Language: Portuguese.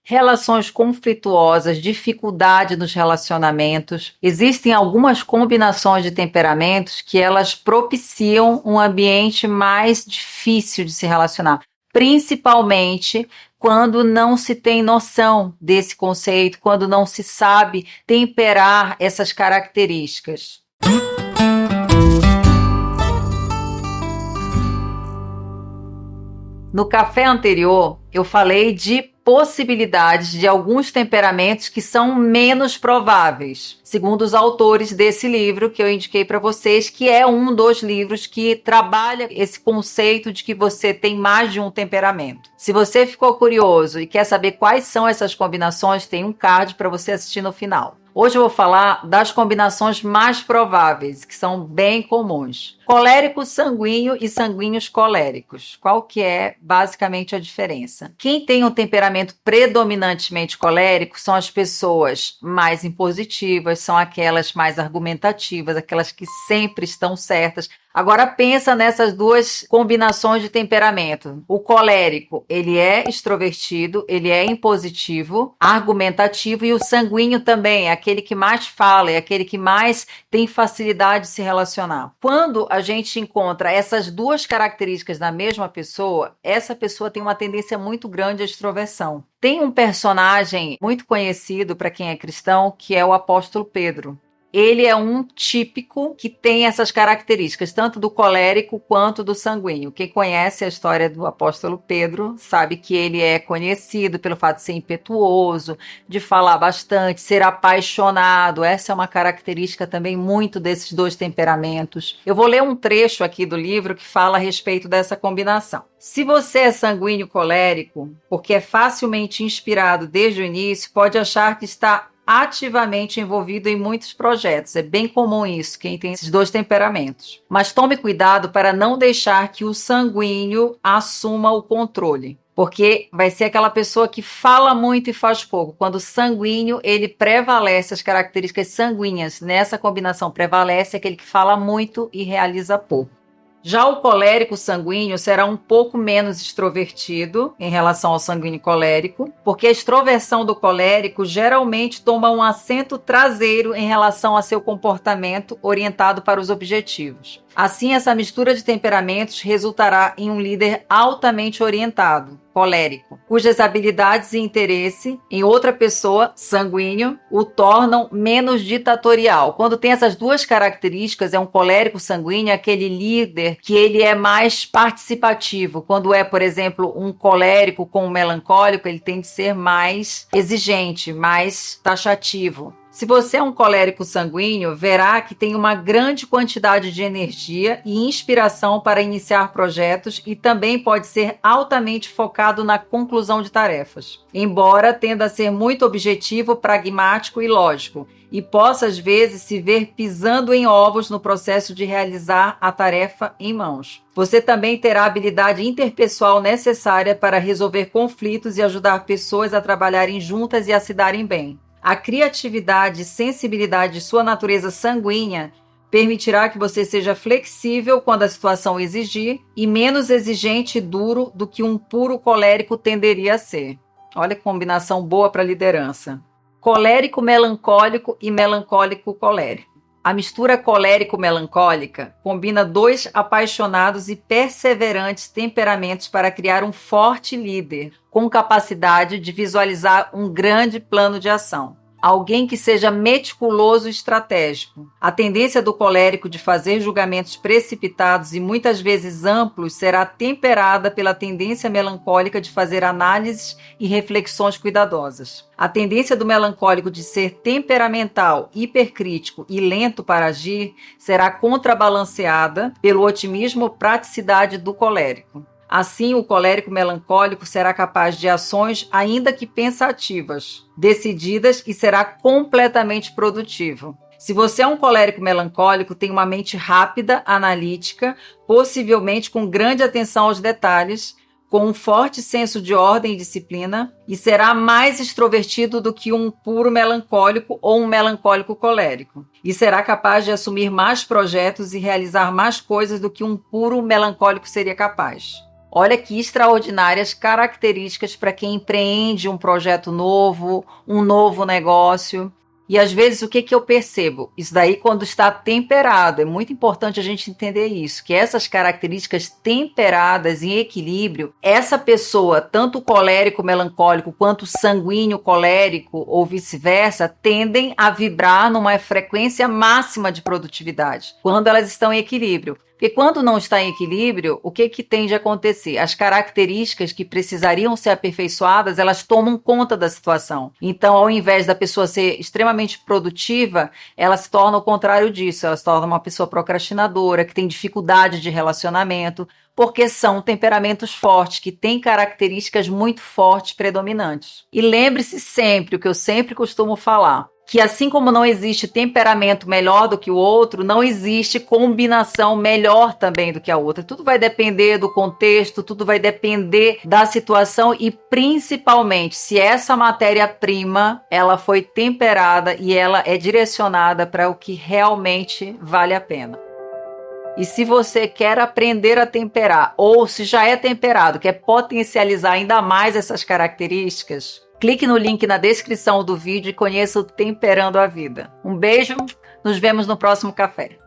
relações conflituosas, dificuldade nos relacionamentos. Existem algumas combinações de temperamentos que elas propiciam um ambiente mais difícil de se relacionar, principalmente quando não se tem noção desse conceito, quando não se sabe temperar essas características. No café anterior, eu falei de possibilidades de alguns temperamentos que são menos prováveis, segundo os autores desse livro que eu indiquei para vocês, que é um dos livros que trabalha esse conceito de que você tem mais de um temperamento. Se você ficou curioso e quer saber quais são essas combinações, tem um card para você assistir no final. Hoje eu vou falar das combinações mais prováveis, que são bem comuns. Colérico sanguíneo e sanguíneos coléricos. Qual que é basicamente a diferença? Quem tem um temperamento predominantemente colérico são as pessoas mais impositivas, são aquelas mais argumentativas, aquelas que sempre estão certas. Agora pensa nessas duas combinações de temperamento. O colérico, ele é extrovertido, ele é impositivo, argumentativo, e o sanguíneo também, é aquele que mais fala, é aquele que mais tem facilidade de se relacionar. Quando a gente encontra essas duas características na mesma pessoa, essa pessoa tem uma tendência muito grande à extroversão. Tem um personagem muito conhecido para quem é cristão, que é o apóstolo Pedro. Ele é um típico que tem essas características, tanto do colérico quanto do sanguíneo. Quem conhece a história do apóstolo Pedro sabe que ele é conhecido pelo fato de ser impetuoso, de falar bastante, ser apaixonado. Essa é uma característica também muito desses dois temperamentos. Eu vou ler um trecho aqui do livro que fala a respeito dessa combinação. Se você é sanguíneo colérico, porque é facilmente inspirado desde o início, pode achar que está ativamente envolvido em muitos projetos. É bem comum isso, quem tem esses dois temperamentos. Mas tome cuidado para não deixar que o sanguíneo assuma o controle, porque vai ser aquela pessoa que fala muito e faz pouco. Quando o sanguíneo, ele prevalece, as características sanguíneas nessa combinação prevalece aquele que fala muito e realiza pouco. Já o colérico sanguíneo será um pouco menos extrovertido em relação ao sanguíneo colérico, porque a extroversão do colérico geralmente toma um assento traseiro em relação a seu comportamento orientado para os objetivos. Assim, essa mistura de temperamentos resultará em um líder altamente orientado, colérico, cujas habilidades e interesse em outra pessoa, sanguíneo, o tornam menos ditatorial. Quando tem essas duas características, é um colérico sanguíneo, aquele líder que ele é mais participativo. Quando é, por exemplo, um colérico com um melancólico, ele tem de ser mais exigente, mais taxativo. Se você é um colérico sanguíneo, verá que tem uma grande quantidade de energia e inspiração para iniciar projetos e também pode ser altamente focado na conclusão de tarefas, embora tenda a ser muito objetivo, pragmático e lógico, e possa às vezes se ver pisando em ovos no processo de realizar a tarefa em mãos. Você também terá a habilidade interpessoal necessária para resolver conflitos e ajudar pessoas a trabalharem juntas e a se darem bem. A criatividade e sensibilidade de sua natureza sanguínea permitirá que você seja flexível quando a situação exigir e menos exigente e duro do que um puro colérico tenderia a ser. Olha que combinação boa para liderança. Colérico melancólico e melancólico colérico. A mistura colérico-melancólica combina dois apaixonados e perseverantes temperamentos para criar um forte líder, com capacidade de visualizar um grande plano de ação. Alguém que seja meticuloso e estratégico. A tendência do colérico de fazer julgamentos precipitados e muitas vezes amplos será temperada pela tendência melancólica de fazer análises e reflexões cuidadosas. A tendência do melancólico de ser temperamental, hipercrítico e lento para agir será contrabalanceada pelo otimismo e praticidade do colérico. Assim, o colérico melancólico será capaz de ações, ainda que pensativas, decididas, e será completamente produtivo. Se você é um colérico melancólico, tem uma mente rápida, analítica, possivelmente com grande atenção aos detalhes, com um forte senso de ordem e disciplina, e será mais extrovertido do que um puro melancólico ou um melancólico colérico. E será capaz de assumir mais projetos e realizar mais coisas do que um puro melancólico seria capaz. Olha que extraordinárias características para quem empreende um projeto novo, um novo negócio. E às vezes o que eu percebo? Isso daí quando está temperado, é muito importante a gente entender isso, que essas características temperadas em equilíbrio, essa pessoa, tanto colérico melancólico quanto sanguíneo colérico ou vice-versa, tendem a vibrar numa frequência máxima de produtividade, quando elas estão em equilíbrio. Porque quando não está em equilíbrio, o que tende a acontecer? As características que precisariam ser aperfeiçoadas, elas tomam conta da situação. Então, ao invés da pessoa ser extremamente produtiva, ela se torna o contrário disso. Ela se torna uma pessoa procrastinadora, que tem dificuldade de relacionamento, porque são temperamentos fortes, que têm características muito fortes, predominantes. E lembre-se sempre, o que eu sempre costumo falar, que assim como não existe temperamento melhor do que o outro, não existe combinação melhor também do que a outra. Tudo vai depender do contexto, tudo vai depender da situação e principalmente se essa matéria-prima ela foi temperada e ela é direcionada para o que realmente vale a pena. E se você quer aprender a temperar, ou se já é temperado, quer potencializar ainda mais essas características, clique no link na descrição do vídeo e conheça o Temperando a Vida. Um beijo, nos vemos no próximo café.